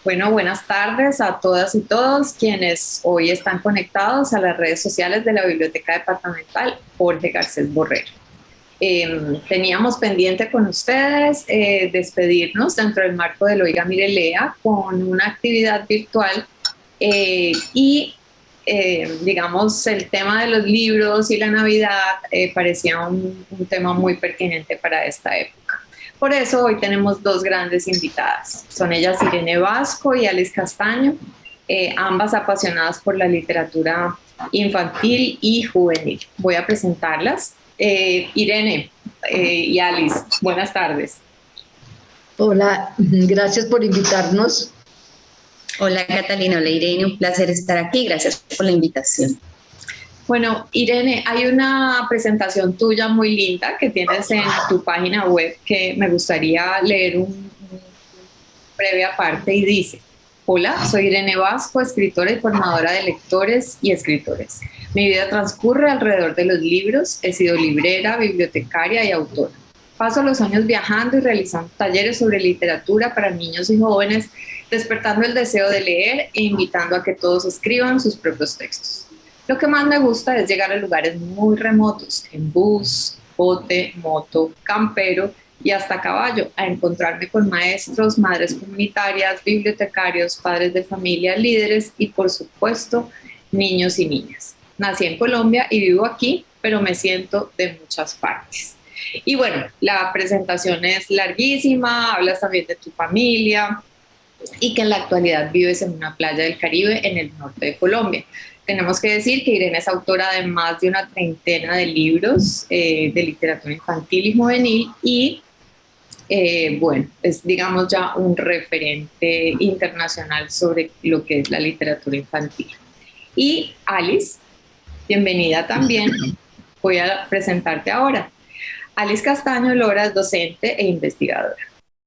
Bueno, buenas tardes a todas y todos quienes hoy están conectados a las redes sociales de la Biblioteca Departamental Jorge Garcés Borrero. Teníamos pendiente con ustedes despedirnos dentro del marco del Oiga Mire Lea con una actividad virtual digamos, el tema de los libros y la Navidad parecía un tema muy pertinente para esta época. Por eso hoy tenemos dos grandes invitadas. Son ellas Irene Vasco y Alice Castaño, ambas apasionadas por la literatura infantil y juvenil. Voy a presentarlas. Irene y Alice, buenas tardes. Hola, gracias por invitarnos. Hola Catalina, hola Irene, un placer estar aquí, gracias por la invitación. Bueno, Irene, hay una presentación tuya muy linda que tienes en tu página web que me gustaría leer un breve aparte y dice: hola, soy Irene Vasco, escritora y formadora de lectores y escritores. Mi vida transcurre alrededor de los libros, he sido librera, bibliotecaria y autora. Paso los años viajando y realizando talleres sobre literatura para niños y jóvenes, despertando el deseo de leer e invitando a que todos escriban sus propios textos. Lo que más me gusta es llegar a lugares muy remotos, en bus, bote, moto, campero y hasta caballo, a encontrarme con maestros, madres comunitarias, bibliotecarios, padres de familia, líderes y, por supuesto, niños y niñas. Nací en Colombia y vivo aquí, pero me siento de muchas partes. Y bueno, la presentación es larguísima, hablas también de tu familia y que en la actualidad vives en una playa del Caribe en el norte de Colombia. Tenemos que decir que Irene es autora de más de una treintena de libros de literatura infantil y juvenil y, bueno, es digamos ya un referente internacional sobre lo que es la literatura infantil. Y Alice, bienvenida también, voy a presentarte ahora. Alice Castaño Lora es docente e investigadora.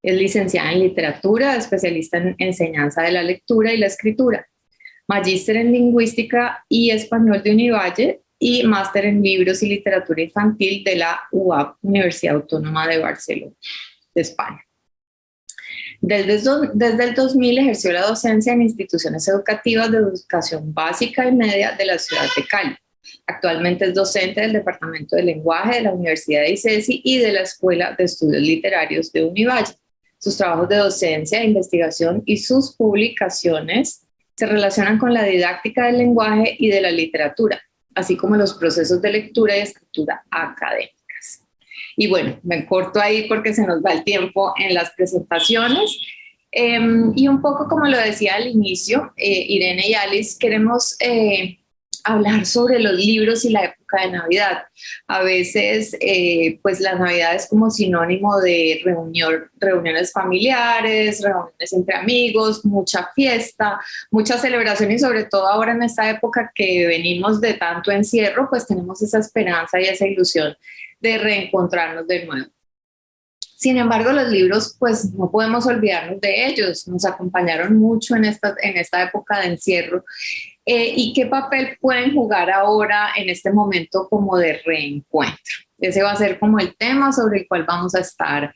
Es licenciada en literatura, especialista en enseñanza de la lectura y la escritura, magíster en lingüística y español de Univalle y máster en libros y literatura infantil de la UAB, Universidad Autónoma de Barcelona, de España. Desde el 2000 ejerció la docencia en instituciones educativas de educación básica y media de la ciudad de Cali. Actualmente es docente del Departamento de Lenguaje de la Universidad de ICESI y de la Escuela de Estudios Literarios de Univalle. Sus trabajos de docencia, investigación y sus publicaciones se relacionan con la didáctica del lenguaje y de la literatura, así como los procesos de lectura y escritura académicas. Y bueno, me corto ahí porque se nos va el tiempo en las presentaciones. Y un poco como lo decía al inicio, Irene y Alice, queremos hablar sobre los libros y la época de Navidad. A veces, pues la Navidad es como sinónimo de reuniones familiares, reuniones entre amigos, mucha fiesta, mucha celebración y sobre todo ahora en esta época que venimos de tanto encierro, pues tenemos esa esperanza y esa ilusión de reencontrarnos de nuevo. Sin embargo, los libros, pues no podemos olvidarnos de ellos, nos acompañaron mucho en esta época de encierro. ¿Y qué papel pueden jugar ahora en este momento como de reencuentro? Ese va a ser como el tema sobre el cual vamos a estar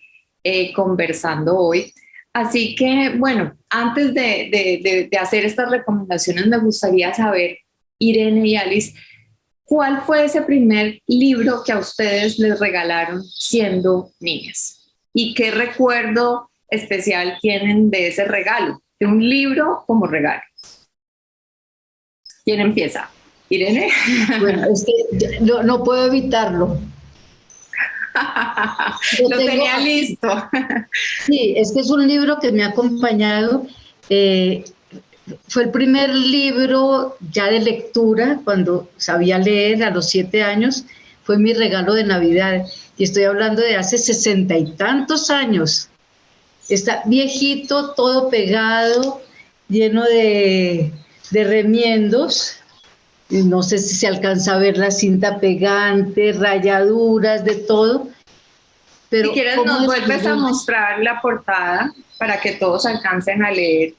conversando hoy. Así que, bueno, antes de hacer estas recomendaciones, me gustaría saber, Irene y Alice, ¿cuál fue ese primer libro que a ustedes les regalaron siendo niñas? ¿Y qué recuerdo especial tienen de ese regalo? De un libro como regalo. ¿Quién empieza? ¿Irene? Bueno, es que no puedo evitarlo. Lo tenía listo. Sí, es que es un libro que me ha acompañado. Fue el primer libro ya de lectura, cuando sabía leer a los 7 años. Fue mi regalo de Navidad. Y estoy hablando de hace 60 y tantos años. Está viejito, todo pegado, lleno de remiendos. No sé si se alcanza a ver la cinta pegante, rayaduras, de todo. Pero si quieres nos vuelves a mostrar la portada para que todos alcancen a leer.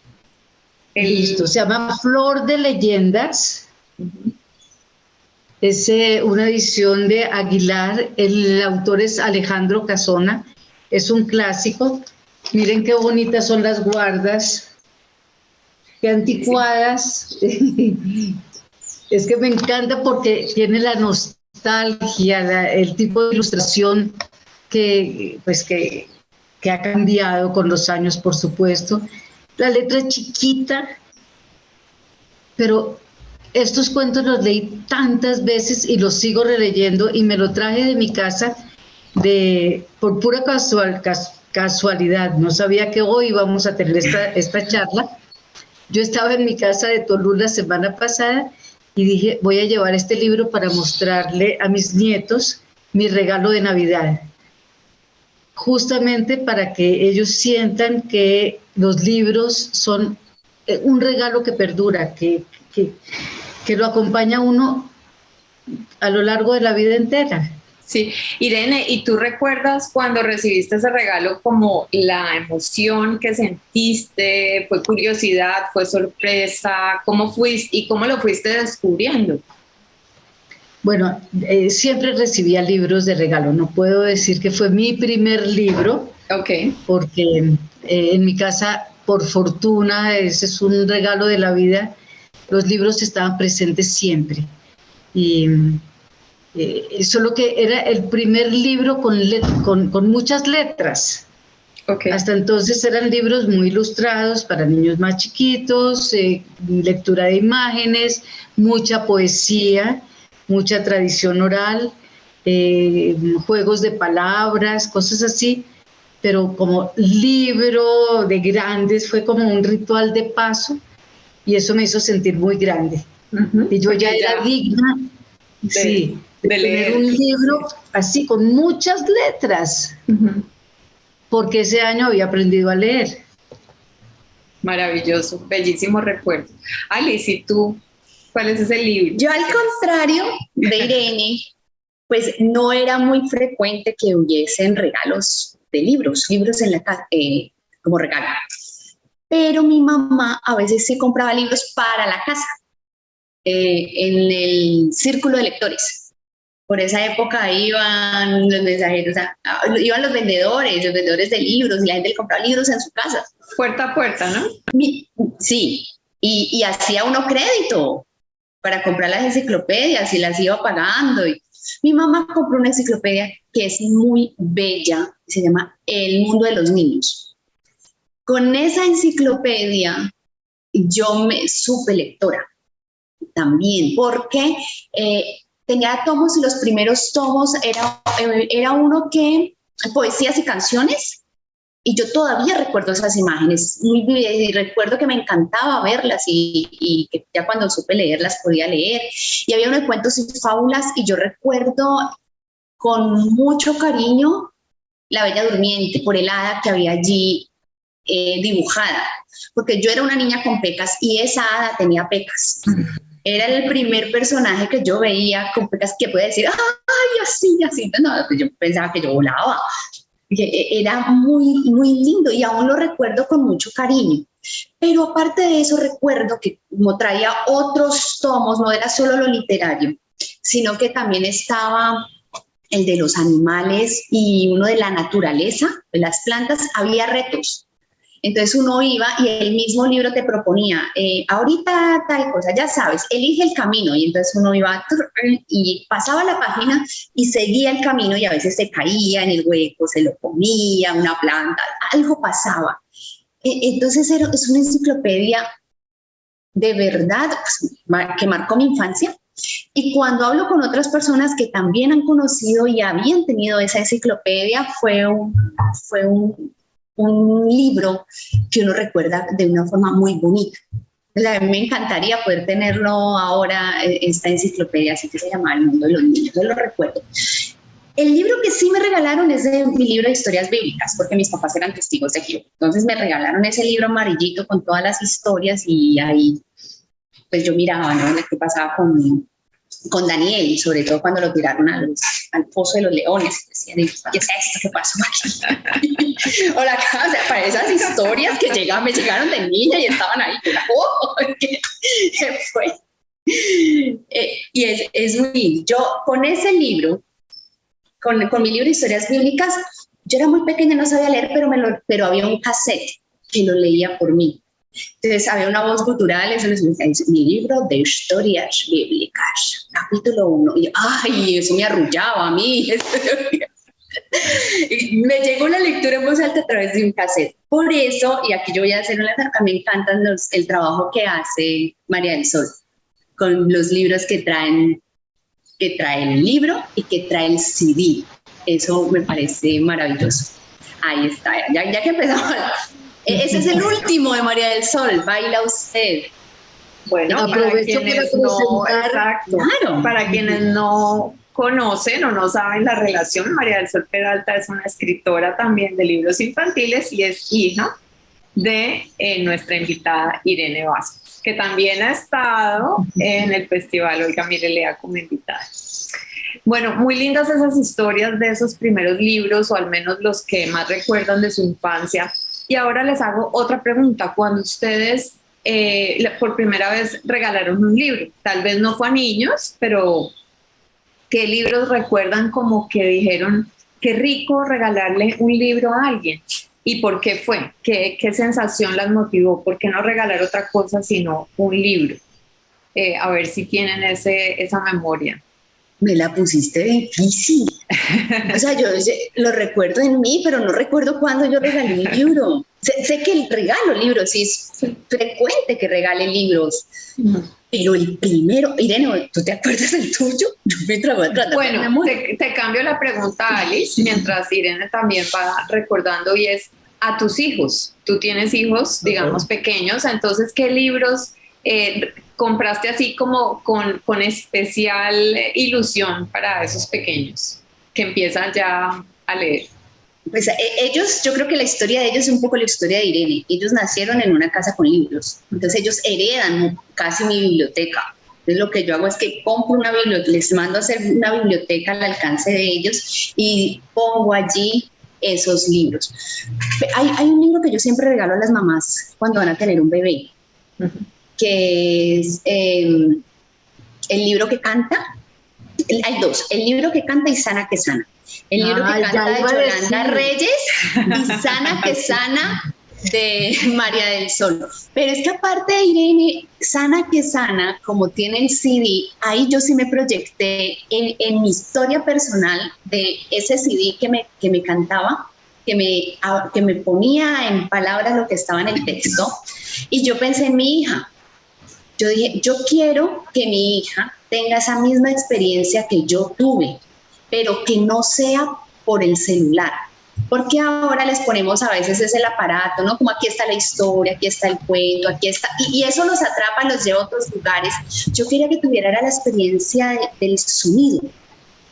Listo, se llama Flor de Leyendas. Es una edición de Aguilar, el autor es Alejandro Casona, es un clásico. Miren qué bonitas son las guardas, qué anticuadas. Es que me encanta porque tiene la nostalgia, el tipo de ilustración que, pues que ha cambiado con los años, por supuesto. La letra es chiquita, pero estos cuentos los leí tantas veces y los sigo releyendo y me lo traje de mi casa por pura casualidad. No sabía que hoy íbamos a tener esta charla. Yo estaba en mi casa de Tolú la semana pasada y dije, voy a llevar este libro para mostrarle a mis nietos mi regalo de Navidad, justamente para que ellos sientan que los libros son un regalo que perdura, que lo acompaña a uno a lo largo de la vida entera. Sí, Irene, ¿y tú recuerdas cuando recibiste ese regalo como la emoción que sentiste? ¿Fue curiosidad? ¿Fue sorpresa? ¿Cómo fuiste y cómo lo fuiste descubriendo? Bueno, siempre recibía libros de regalo. No puedo decir que fue mi primer libro, porque en mi casa, por fortuna, ese es un regalo de la vida, los libros estaban presentes siempre. Y solo que era el primer libro con muchas letras. Hasta entonces eran libros muy ilustrados para niños más chiquitos, lectura de imágenes, mucha poesía, mucha tradición oral, juegos de palabras, cosas así, pero como libro de grandes fue como un ritual de paso y eso me hizo sentir muy grande. Y yo ya era digna de tener un libro así, con muchas letras, porque ese año había aprendido a leer. Maravilloso, bellísimo recuerdo. Alice, ¿y tú? ¿Cuál es ese libro? Yo, al contrario de Irene, pues no era muy frecuente que hubiesen regalos de libros en la casa, como regalo. Pero mi mamá a veces sí compraba libros para la casa, en el círculo de lectores. Por esa época iban los mensajeros, iban los vendedores de libros, y la gente le compraba libros en su casa. Puerta a puerta, ¿no? Sí, y hacía uno crédito para comprar las enciclopedias y las iba pagando. Y mi mamá compró una enciclopedia que es muy bella, se llama El Mundo de los Niños. Con esa enciclopedia yo me supe lectora también, porque tenía tomos y los primeros tomos era uno que poesías y canciones, y yo todavía recuerdo esas imágenes y recuerdo que me encantaba verlas y que ya cuando supe leerlas podía leer, y había unos cuentos y fábulas, y yo recuerdo con mucho cariño La Bella Durmiente por el hada que había allí dibujada, porque yo era una niña con pecas y esa hada tenía pecas. Era el primer personaje que yo veía con pecas que puede decir, ay, así, así. No, pues yo pensaba que yo volaba. Era muy, muy lindo y aún lo recuerdo con mucho cariño. Pero aparte de eso, recuerdo que como traía otros tomos, no era solo lo literario, sino que también estaba el de los animales y uno de la naturaleza, de las plantas. Había retos. Entonces uno iba y el mismo libro te proponía, ahorita tal cosa, ya sabes, elige el camino. Y entonces uno iba y pasaba la página y seguía el camino, y a veces se caía en el hueco, se lo comía una planta, algo pasaba. Entonces es una enciclopedia de verdad, pues, que marcó mi infancia. Y cuando hablo con otras personas que también han conocido y habían tenido esa enciclopedia, fue un libro que uno recuerda de una forma muy bonita. A mí me encantaría poder tenerlo ahora, esta enciclopedia, así que se llama El Mundo de los Niños, yo lo recuerdo. El libro que sí me regalaron es de mi libro de historias bíblicas, porque mis papás eran testigos de Jehová. Entonces me regalaron ese libro amarillito con todas las historias, y ahí pues yo miraba, ¿no?, qué pasaba con Daniel, sobre todo cuando lo tiraron al pozo de los leones. Decían, ¿qué es esto? ¿Qué pasó aquí? O sea, para esas historias que me llegaron de niña y estaban ahí. ¿Qué fue? Y es muy lindo. Yo con ese libro, con mi libro de historias bíblicas, yo era muy pequeña, no sabía leer, pero había un cassette que lo leía por mí. Entonces había una voz gutural, eso les decía, mi libro de historias bíblicas, capítulo 1. Y ay, eso me arrullaba a mí. Me llegó la lectura en voz alta a través de un cassette. Por eso, y aquí yo voy a hacer una... Me encantan el trabajo que hace María del Sol con los libros que trae el libro y que trae el CD. Eso me parece maravilloso. Ahí está, ya que empezamos. Ese es el último de María del Sol, Baila Usted. Bueno, aprovecho para presentar. Exacto, claro. Para quienes no conocen o no saben la relación, María del Sol Peralta es una escritora también de libros infantiles y es hija de nuestra invitada Irene Vázquez, que también ha estado en el festival Oiga, Mire, Lea como invitada. Bueno, muy lindas esas historias de esos primeros libros, o al menos los que más recuerdan de su infancia. Y ahora les hago otra pregunta. Cuando ustedes por primera vez regalaron un libro, tal vez no fue a niños, pero ¿qué libros recuerdan como que dijeron, qué rico regalarle un libro a alguien? ¿Y por qué fue? ¿Qué sensación las motivó? ¿Por qué no regalar otra cosa sino un libro? A ver si tienen esa memoria. Me la pusiste difícil. O sea, yo lo recuerdo en mí, pero no recuerdo cuándo yo regalé un libro. Sé que regalo libros, sí, es frecuente que regale libros. Pero el primero, Irene, ¿tú te acuerdas del tuyo? Yo me bueno, te cambio la pregunta, Alice, mientras Irene también va recordando, y es a tus hijos. Tú tienes hijos, digamos, pequeños, entonces, ¿qué libros compraste así como con especial ilusión para esos pequeños que empiezan ya a leer? Pues ellos, yo creo que la historia de ellos es un poco la historia de Irene. Ellos nacieron en una casa con libros, entonces ellos heredan casi mi biblioteca. Entonces lo que yo hago es que compro una biblioteca, les mando a hacer una biblioteca al alcance de ellos y pongo allí esos libros. Hay un libro que yo siempre regalo a las mamás cuando van a tener un bebé, que es el libro que canta. Hay dos, el libro que canta y Sana que Sana. El libro que canta de Yolanda Reyes y Sana que Sana de María del Sol. Pero es que aparte de Irene, Sana que Sana, como tiene el CD, ahí yo sí me proyecté en mi historia personal de ese CD que me cantaba, que me ponía en palabras lo que estaba en el texto, y yo pensé en mi hija. Yo dije, yo quiero que mi hija tenga esa misma experiencia que yo tuve, pero que no sea por el celular. Porque ahora les ponemos a veces es el aparato, ¿no? Como aquí está la historia, aquí está el cuento, aquí está... Y eso los atrapa, los lleva a otros lugares. Yo quería que tuviera la experiencia del sonido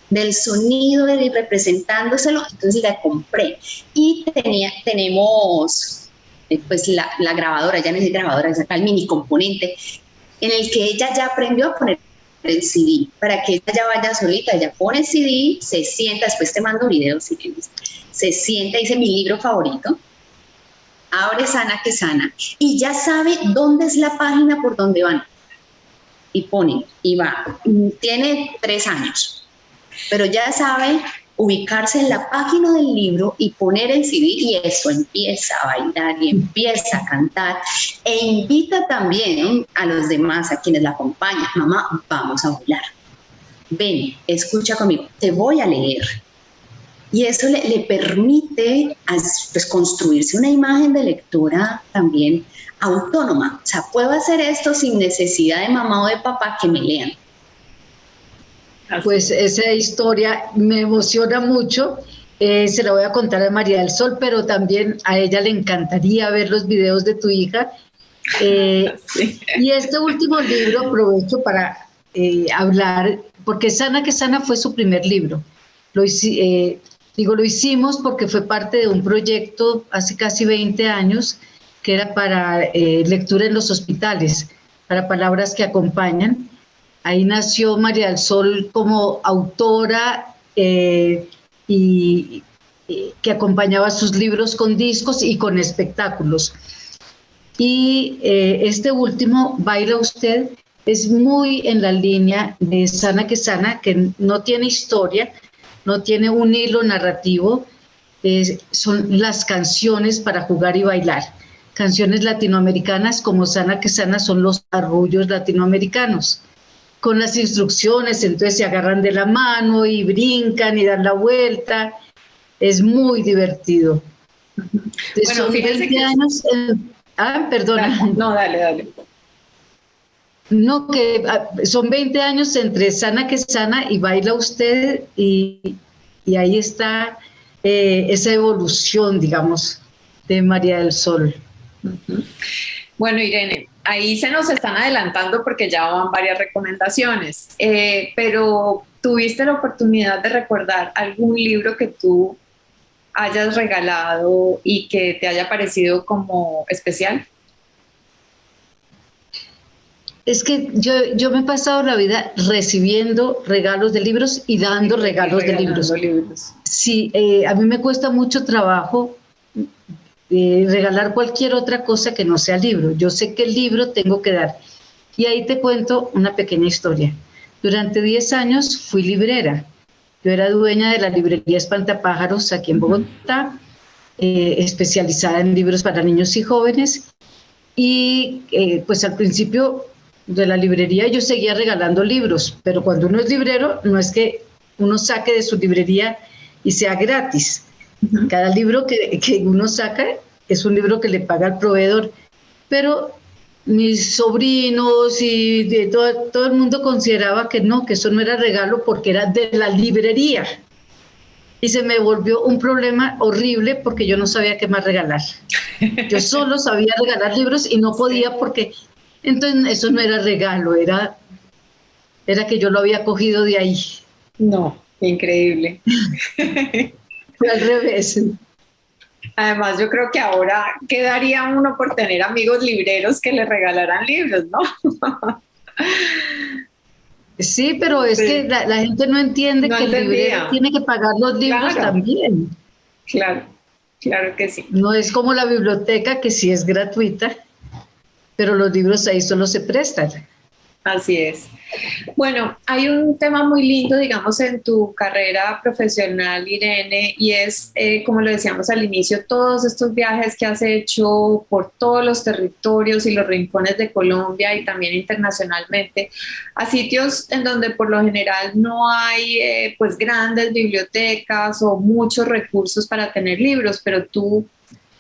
de representándoselo, entonces la compré. Y tenemos pues la grabadora, ya no es grabadora, es acá el mini componente, en el que ella ya aprendió a poner el CD, para que ella ya vaya solita, ella pone el CD, se sienta, después te mando videos si quieres, se sienta, dice mi libro favorito, abre Sana que Sana, y ya sabe dónde es la página por donde van, y pone, y va, tiene 3 años, pero ya sabe ubicarse en la página del libro y poner el CD, y eso empieza a bailar y empieza a cantar, e invita también a los demás, a quienes la acompañan, mamá, vamos a bailar, ven, escucha conmigo, te voy a leer. Y eso le permite pues, construirse una imagen de lectora también autónoma. O sea, puedo hacer esto sin necesidad de mamá o de papá que me lean. Pues esa historia me emociona mucho, se la voy a contar a María del Sol, pero también a ella le encantaría ver los videos de tu hija. Sí. Y este último libro aprovecho para hablar, porque Sana que Sana fue su primer libro. Lo hicimos porque fue parte de un proyecto hace casi 20 años que era para lectura en los hospitales, para palabras que acompañan. Ahí nació María del Sol como autora y que acompañaba sus libros con discos y con espectáculos. Y este último, Baila Usted, es muy en la línea de Sana que Sana, que no tiene historia, no tiene un hilo narrativo, son las canciones para jugar y bailar. canciones latinoamericanas como Sana que Sana son los arrullos latinoamericanos, con las instrucciones, entonces se agarran de la mano y brincan y dan la vuelta, es muy divertido. Entonces, Bueno, son fíjense 20 que... años, perdona. No, dale. No, que son 20 años entre Sana que Sana y Baila Usted, y ahí está esa evolución, digamos, de María del Sol. Uh-huh. Bueno, Irene, ahí se nos están adelantando porque ya van varias recomendaciones, pero ¿tuviste la oportunidad de recordar algún libro que tú hayas regalado y que te haya parecido como especial? Es que yo me he pasado la vida recibiendo regalos de libros y dando regalos de libros. Sí, a mí me cuesta mucho trabajo regalar cualquier otra cosa que no sea libro. Yo sé que el libro tengo que dar. Y ahí te cuento una pequeña historia. Durante 10 años fui librera. Yo era dueña de la librería Espantapájaros aquí en Bogotá, especializada en libros para niños y jóvenes. Y pues al principio de la librería yo seguía regalando libros, pero cuando uno es librero no es que uno saque de su librería y sea gratis. Cada libro que uno saca es un libro que le paga el proveedor, pero mis sobrinos y de todo el mundo consideraba que no, que eso no era regalo porque era de la librería. Y se me volvió un problema horrible porque yo no sabía qué más regalar. Yo solo sabía regalar libros y no podía porque entonces eso no era regalo, era que yo lo había cogido de ahí. No, increíble. Fue al revés. Además, yo creo que ahora quedaría uno por tener amigos libreros que le regalaran libros, ¿no? Sí, pero es que la gente no entiende que el librero tiene que pagar los libros también. Claro que sí. No es como la biblioteca, que sí es gratuita, pero los libros ahí solo se prestan. Así es. Bueno, hay un tema muy lindo, digamos, en tu carrera profesional, Irene, y es, como lo decíamos al inicio, todos estos viajes que has hecho por todos los territorios y los rincones de Colombia y también internacionalmente, a sitios en donde por lo general no hay pues grandes bibliotecas o muchos recursos para tener libros, pero tú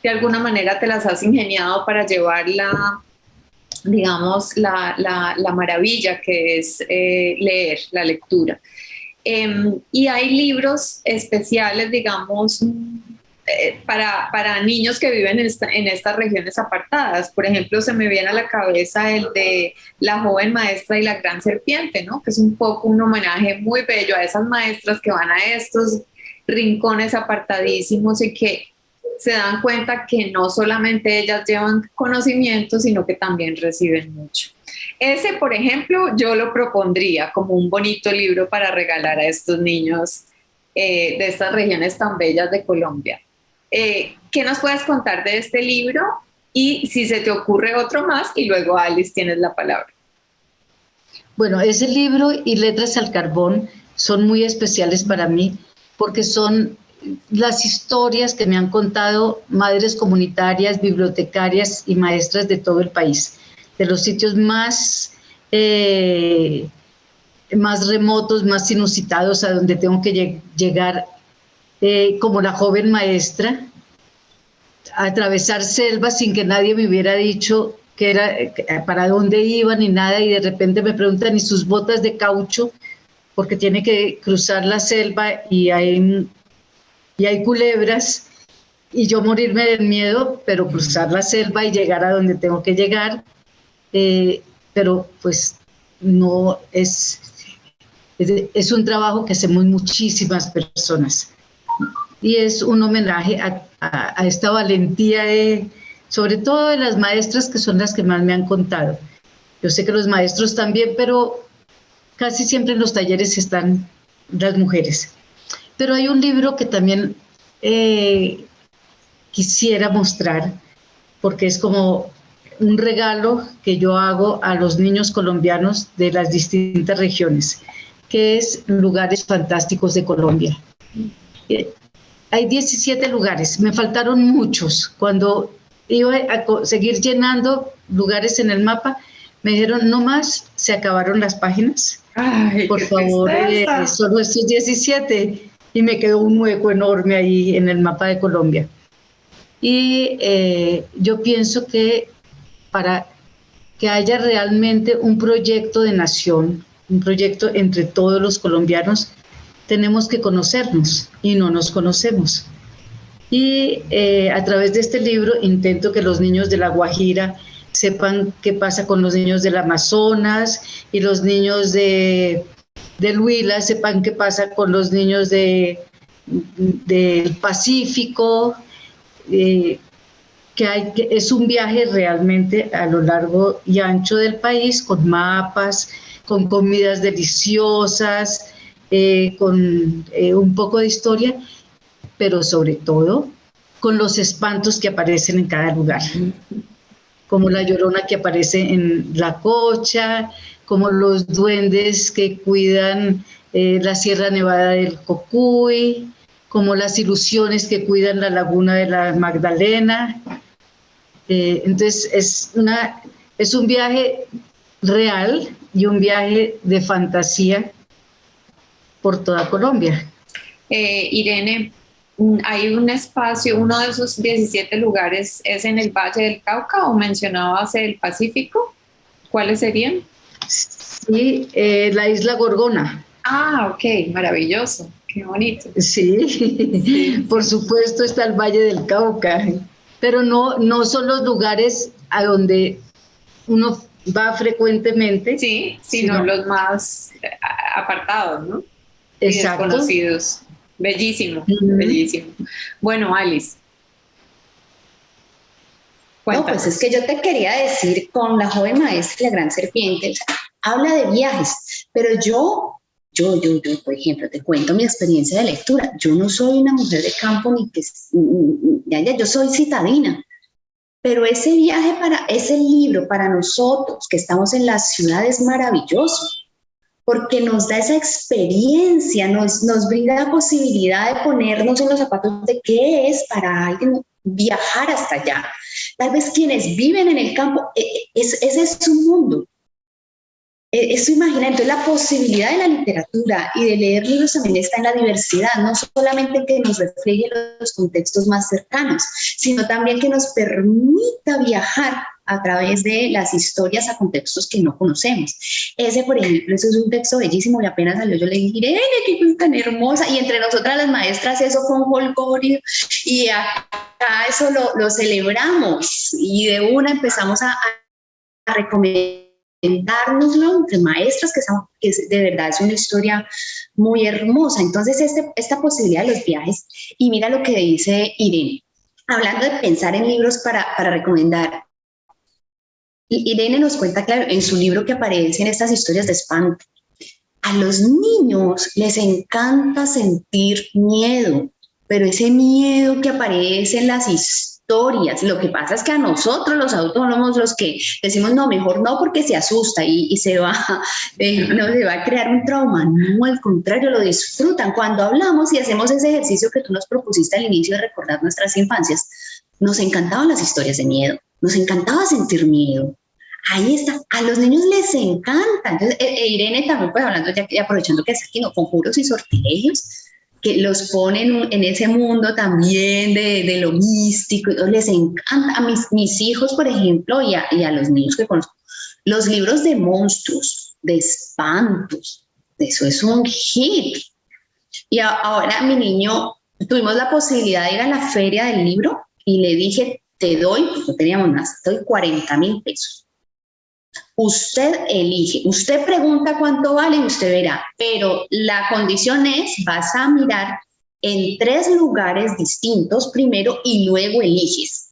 de alguna manera te las has ingeniado para llevar digamos, la maravilla que es leer, la lectura. Y hay libros especiales, digamos, para niños que viven en estas regiones apartadas. Por ejemplo, se me viene a la cabeza el de La joven maestra y la gran serpiente, ¿no? Que es un poco un homenaje muy bello a esas maestras que van a estos rincones apartadísimos y que se dan cuenta que no solamente ellas llevan conocimiento, sino que también reciben mucho. Ese, por ejemplo, yo lo propondría como un bonito libro para regalar a estos niños de estas regiones tan bellas de Colombia. ¿Qué nos puedes contar de este libro? Y si se te ocurre otro más, y luego Alice tienes la palabra. Bueno, ese libro y Letras al Carbón son muy especiales para mí porque son las historias que me han contado madres comunitarias, bibliotecarias y maestras de todo el país, de los sitios más remotos, más inusitados, a donde tengo que llegar como la joven maestra, a atravesar selvas sin que nadie me hubiera dicho que era, para dónde iban ni nada, y de repente me preguntan, ¿y sus botas de caucho? Porque tiene que cruzar la selva y hay culebras, y yo morirme del miedo, pero cruzar la selva y llegar a donde tengo que llegar, pero pues no es un trabajo que hacemos muchísimas personas, y es un homenaje a esta valentía sobre todo de las maestras, que son las que más me han contado. Yo sé que los maestros también, pero casi siempre en los talleres están las mujeres. Pero hay un libro que también quisiera mostrar, porque es como un regalo que yo hago a los niños colombianos de las distintas regiones, que es Lugares Fantásticos de Colombia. Hay 17 lugares, me faltaron muchos. Cuando iba a seguir llenando lugares en el mapa, me dijeron, no más, se acabaron las páginas. Ay, Por qué favor, tristeza. solo estos 17. Y me quedó un hueco enorme ahí en el mapa de Colombia. Y yo pienso que para que haya realmente un proyecto de nación, un proyecto entre todos los colombianos, tenemos que conocernos y no nos conocemos. Y a través de este libro intento que los niños de La Guajira sepan qué pasa con los niños del Amazonas y los niños del Huila sepan qué pasa con los niños del Pacífico, que es un viaje realmente a lo largo y ancho del país, con mapas, con comidas deliciosas, con un poco de historia, pero sobre todo con los espantos que aparecen en cada lugar, como la Llorona que aparece en La Cocha, como los duendes que cuidan la Sierra Nevada del Cocuy, como las ilusiones que cuidan la Laguna de la Magdalena. Entonces es un viaje real y un viaje de fantasía por toda Colombia. Irene, hay un espacio, uno de esos 17 lugares es en el Valle del Cauca o mencionabas el Pacífico. ¿Cuáles serían? Sí, la isla Gorgona. Ah, ok, maravilloso, qué bonito. Sí, Sí, por supuesto está el Valle del Cauca, pero no son los lugares a donde uno va frecuentemente. sí, sino los más apartados, ¿no? Y Exacto. desconocidos. Bellísimo, bellísimo. Bueno, Alice. No, pues es que yo te quería decir con La joven maestra y la gran serpiente, o sea, habla de viajes, pero yo, por ejemplo, te cuento mi experiencia de lectura. Yo no soy una mujer de campo ni que, yo soy citadina, pero ese viaje ese libro para nosotros que estamos en la ciudad es maravilloso, porque nos da esa experiencia, nos brinda la posibilidad de ponernos en los zapatos de qué es para alguien viajar hasta allá. Tal vez quienes viven en el campo, ese es su mundo. Eso imagina, entonces la posibilidad de la literatura y de leer libros también está en la diversidad, no solamente en que nos refleje los contextos más cercanos, sino también que nos permita viajar a través de las historias a contextos que no conocemos. Ese, por ejemplo, eso es un texto bellísimo y apenas salió yo le dije, Irene, qué cosa tan hermosa, y entre nosotras las maestras eso fue un folclore y acá eso lo celebramos y de una empezamos a recomendárnoslo entre maestras, que de verdad es una historia muy hermosa. Entonces, esta posibilidad de los viajes, y mira lo que dice Irene, hablando de pensar en libros para recomendar. Irene nos cuenta que en su libro que aparecen estas historias de espanto, a los niños les encanta sentir miedo, pero ese miedo que aparece en las historias, lo que pasa es que a nosotros los autónomos, los que decimos no, mejor no porque se asusta y se va, no se va a crear un trauma, no, al contrario, lo disfrutan. Cuando hablamos y hacemos ese ejercicio que tú nos propusiste al inicio de recordar nuestras infancias, nos encantaban las historias de miedo, nos encantaba sentir miedo. Ahí está, a los niños les encanta. Entonces, Irene también, pues hablando ya aprovechando que está aquí, ¿no? Conjuros y sortilegios, que los ponen en ese mundo también de lo místico, les encanta. A mis hijos, por ejemplo, y a los niños que conozco, los libros de monstruos, de espantos, eso es un hit. Y ahora mi niño, tuvimos la posibilidad de ir a la feria del libro y le dije, te doy, pues no teníamos más, te doy 40,000 pesos. Usted elige, usted pregunta cuánto vale y usted verá, pero la condición es, vas a mirar en 3 lugares distintos primero y luego eliges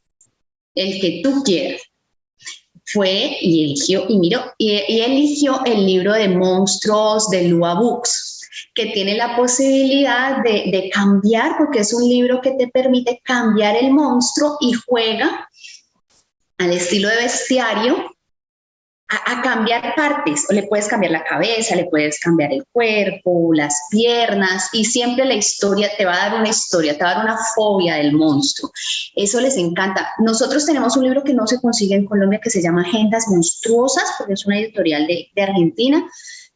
el que tú quieras. Fue y eligió, y miró, y eligió el libro de monstruos de Lua Books, que tiene la posibilidad de cambiar, porque es un libro que te permite cambiar el monstruo y juega al estilo de bestiario a cambiar partes, o le puedes cambiar la cabeza, le puedes cambiar el cuerpo, las piernas, y siempre la historia te va a dar una historia, te va a dar una fobia del monstruo. Eso les encanta. Nosotros tenemos un libro que no se consigue en Colombia que se llama Agendas Monstruosas, porque es una editorial de Argentina,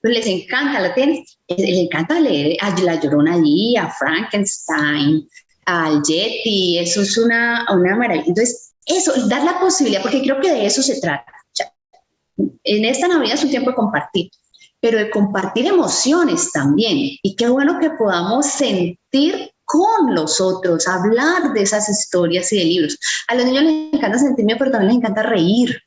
pero les encanta, les encanta leer a La Llorona allí, a Frankenstein, al Yeti, eso es una maravilla. Entonces, eso, dar la posibilidad, porque creo que de eso se trata. En esta Navidad es un tiempo de compartir, pero de compartir emociones también. Y qué bueno que podamos sentir con los otros, hablar de esas historias y de libros. A los niños les encanta sentirme, pero también les encanta reír,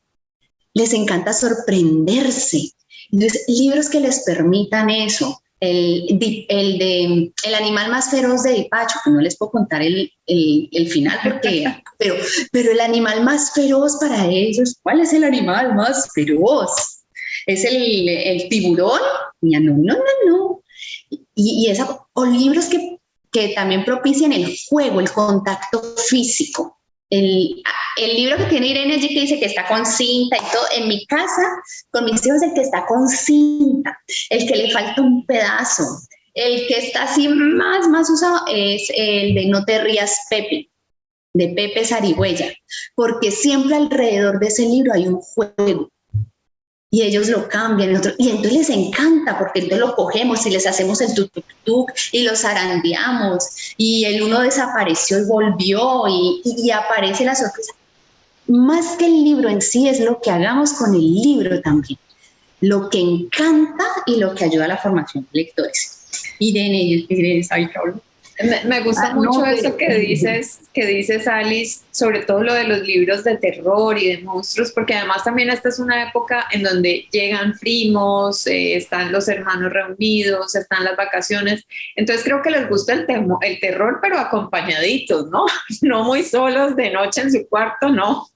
les encanta sorprenderse. Entonces, libros que les permitan eso. El animal más feroz de Dipacho, que no les puedo contar el final, pero el animal más feroz para ellos, ¿cuál es el animal más feroz? ¿Es el tiburón? Ya no. O libros que también propician el juego, el contacto físico. El libro que tiene Irene allí que dice que está con cinta y todo, en mi casa, con mis hijos, el que está con cinta, el que le falta un pedazo, el que está así más usado es el de No te rías, Pepe, de Pepe Zarigüeya, porque siempre alrededor de ese libro hay un juego. Y ellos lo cambian, y entonces les encanta, porque entonces lo cogemos y les hacemos el tuk-tuk y los zarandeamos, y el uno desapareció y volvió, y aparece la sorpresa. Más que el libro en sí, es lo que hagamos con el libro también, lo que encanta y lo que ayuda a la formación de lectores. Irene, ¿sabes qué hablo? Me gusta mucho eso que dices, Alice, sobre todo lo de los libros de terror y de monstruos, porque además también esta es una época en donde llegan primos, están los hermanos reunidos, están las vacaciones, entonces creo que les gusta el terror, pero acompañaditos, ¿no? No muy solos de noche en su cuarto, no.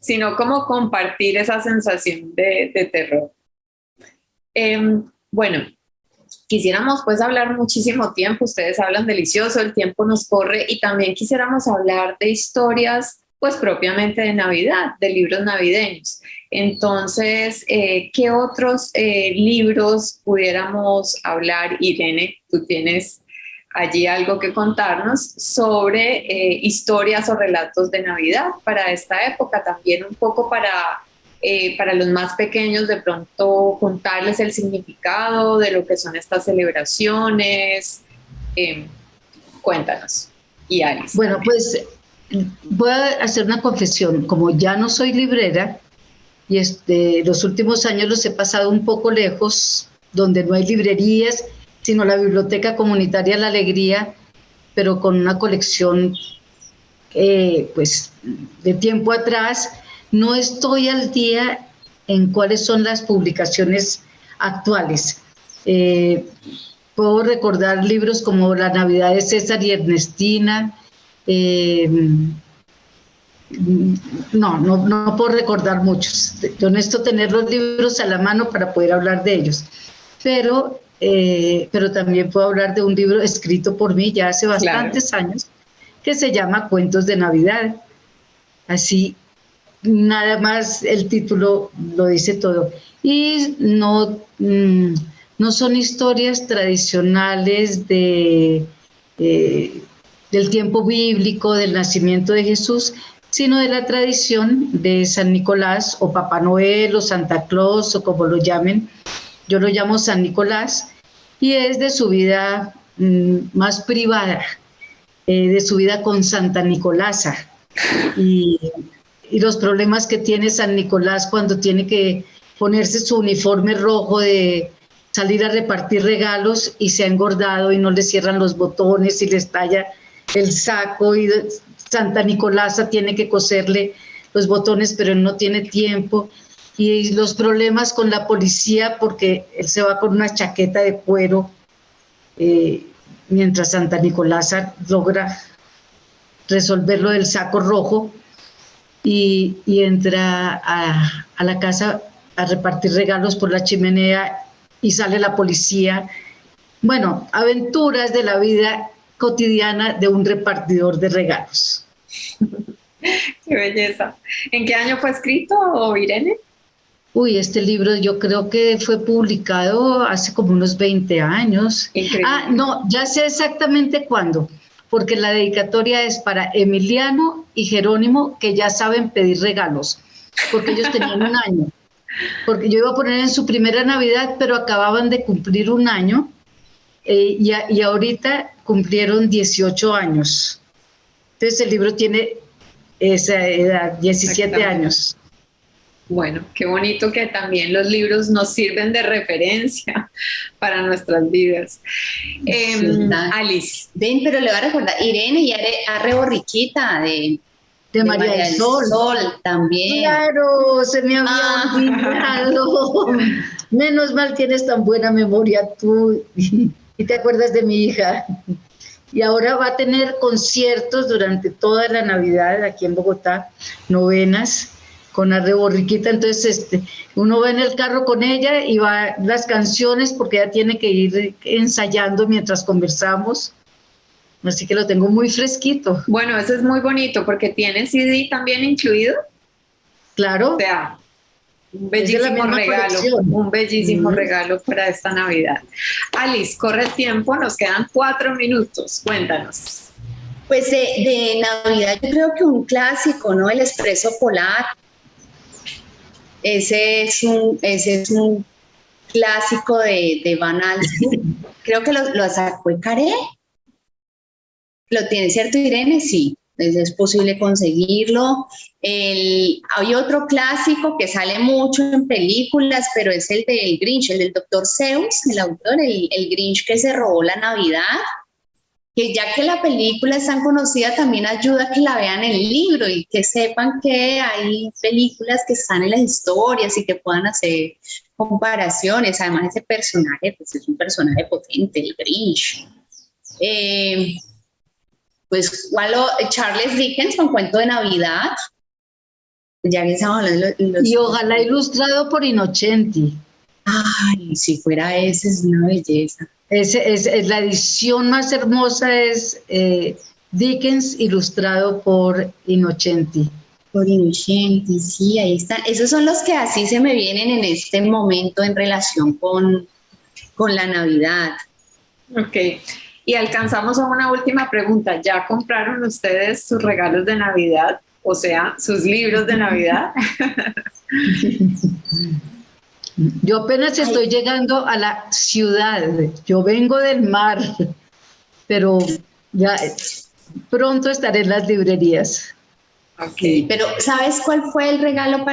Sino como compartir esa sensación de terror. Bueno, quisiéramos pues hablar muchísimo tiempo, ustedes hablan delicioso, el tiempo nos corre, y también quisiéramos hablar de historias pues propiamente de Navidad, de libros navideños. Entonces, ¿qué otros libros pudiéramos hablar? Irene, tú tienes allí algo que contarnos sobre historias o relatos de Navidad para esta época, también un poco para los más pequeños, de pronto contarles el significado de lo que son estas celebraciones. Cuéntanos. Y Alice. Bueno, pues voy a hacer una confesión. Como ya no soy librera, y los últimos años los he pasado un poco lejos, donde no hay librerías, sino la Biblioteca Comunitaria La Alegría, pero con una colección pues de tiempo atrás. No estoy al día en cuáles son las publicaciones actuales. Puedo recordar libros como La Navidad de César y Ernestina. No puedo recordar muchos. Yo necesito tener los libros a la mano para poder hablar de ellos. Pero también puedo hablar de un libro escrito por mí ya hace bastantes años, que se llama Cuentos de Navidad. Así, nada más el título lo dice todo. Y no son historias tradicionales del tiempo bíblico, del nacimiento de Jesús, sino de la tradición de San Nicolás o Papá Noel o Santa Claus o como lo llamen. Yo lo llamo San Nicolás, y es de su vida más privada, de su vida con Santa Nicolasa. Y los problemas que tiene San Nicolás cuando tiene que ponerse su uniforme rojo de salir a repartir regalos y se ha engordado y no le cierran los botones y le estalla el saco, y Santa Nicolasa tiene que coserle los botones pero él no tiene tiempo, y los problemas con la policía porque él se va con una chaqueta de cuero mientras Santa Nicolasa logra resolver lo del saco rojo. Y entra a la casa a repartir regalos por la chimenea y sale la policía. Bueno, aventuras de la vida cotidiana de un repartidor de regalos. Qué belleza. ¿En qué año fue escrito, Irene? Uy, este libro yo creo que fue publicado hace como unos 20 años. Increíble. Ah, no, ya sé exactamente cuándo, porque la dedicatoria es para Emiliano y Jerónimo, que ya saben pedir regalos, porque ellos tenían un año. Porque yo iba a poner en su primera Navidad, pero acababan de cumplir un año y ahorita cumplieron 18 años. Entonces el libro tiene esa edad, 17 años. Bueno, qué bonito que también los libros nos sirven de referencia para nuestras vidas. Alice. Ven, pero le voy a recordar, Irene y Arre Borriquita de María del Sol. También. Claro, se me había olvidado. Menos mal tienes tan buena memoria tú y te acuerdas de mi hija. Y ahora va a tener conciertos durante toda la Navidad aquí en Bogotá, novenas con Arre Borriquita. Entonces uno va en el carro con ella y va las canciones porque ella tiene que ir ensayando mientras conversamos. Así que lo tengo muy fresquito. Bueno, eso es muy bonito porque tiene CD también incluido. Claro. O sea, un bellísimo regalo para esta Navidad. Alice, corre el tiempo, nos quedan 4 minutos. Cuéntanos. Pues de Navidad yo creo que un clásico, ¿no? El Espresso Polar. Ese es un clásico de Van Alsten. Creo que lo sacó el Caré. ¿Lo tiene, cierto, Irene? Sí, es posible conseguirlo. Hay otro clásico que sale mucho en películas, pero es el del Grinch, el del Dr. Seuss, el autor, el Grinch que se robó la Navidad, que ya que la película es tan conocida, también ayuda a que la vean en el libro y que sepan que hay películas que están en las historias y que puedan hacer comparaciones. Además, ese personaje, pues es un personaje potente, el Grinch. Pues Charles Dickens con Cuento de Navidad, ya que estamos hablando y ojalá ilustrado por Innocenti. Ay, si fuera ese, es una belleza. Es la edición más hermosa, es Dickens ilustrado por Innocenti. Por Innocenti, sí, ahí están. Esos son los que así se me vienen en este momento en relación con la Navidad. Ok. Y alcanzamos a una última pregunta. ¿Ya compraron ustedes sus regalos de Navidad? O sea, sus libros de Navidad. Yo apenas estoy llegando a la ciudad. Yo vengo del mar, pero ya pronto estaré en las librerías. Okay. Pero ¿sabes cuál fue el regalo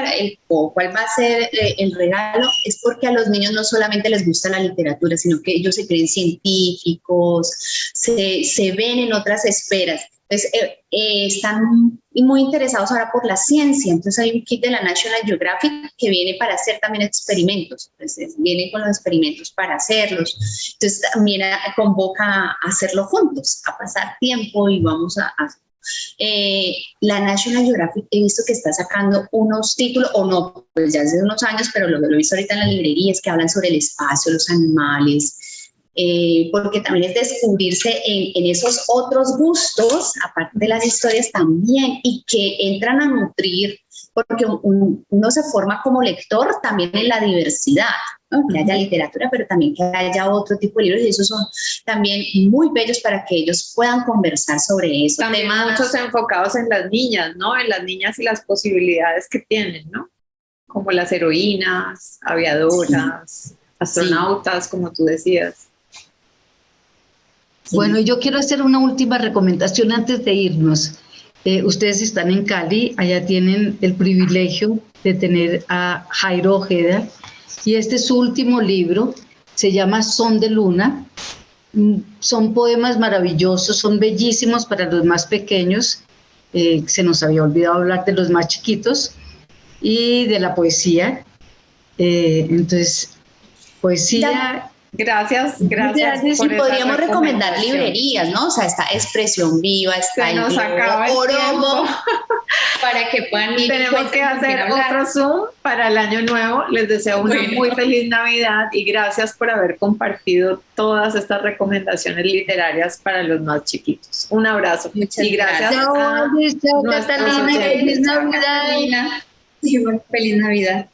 o cuál va a ser el regalo? Es porque a los niños no solamente les gusta la literatura, sino que ellos se creen científicos, se ven en otras esferas. Entonces, están muy interesados ahora por la ciencia. Entonces hay un kit de la National Geographic que viene para hacer también experimentos. Entonces viene con los experimentos para hacerlos. Entonces también convoca a hacerlo juntos, a pasar tiempo y vamos a la National Geographic he visto que está sacando unos títulos, o no, pues ya hace unos años, pero lo he visto ahorita en las librerías que hablan sobre el espacio, los animales, porque también es descubrirse en esos otros gustos, aparte de las historias también, y que entran a nutrir, porque uno se forma como lector también en la diversidad, ¿no? Que haya literatura, pero también que haya otro tipo de libros, y esos son también muy bellos para que ellos puedan conversar sobre eso. También muchos enfocados en las niñas, ¿no? En las niñas y las posibilidades que tienen, ¿no? Como las heroínas, aviadoras, astronautas, como tú decías. Bueno, yo quiero hacer una última recomendación antes de irnos. Ustedes están en Cali, allá tienen el privilegio de tener a Jairo Ojeda, y este es su último libro, se llama Son de Luna. Son poemas maravillosos, son bellísimos para los más pequeños, se nos había olvidado hablar de los más chiquitos, y de la poesía. Entonces, poesía Gracias Gracias, por Y esa podríamos recomendar recomendación. librerías, ¿no? O sea, está Expresión Viva, está Se el nos Globo, acaba el Orobo, tiempo. para que puedan ir. y Tenemos cuenten que con hacer quién hablar. otro Zoom para el año nuevo. Les deseo una Bueno. muy feliz Navidad y gracias por haber compartido todas estas recomendaciones literarias para los más chiquitos. Un abrazo. Muchas y gracias gracias. Chao, a Andrés, chao, nuestros Catalina, oyentes. feliz Chao, Navidad. Catalina. Sí, bueno, feliz Navidad.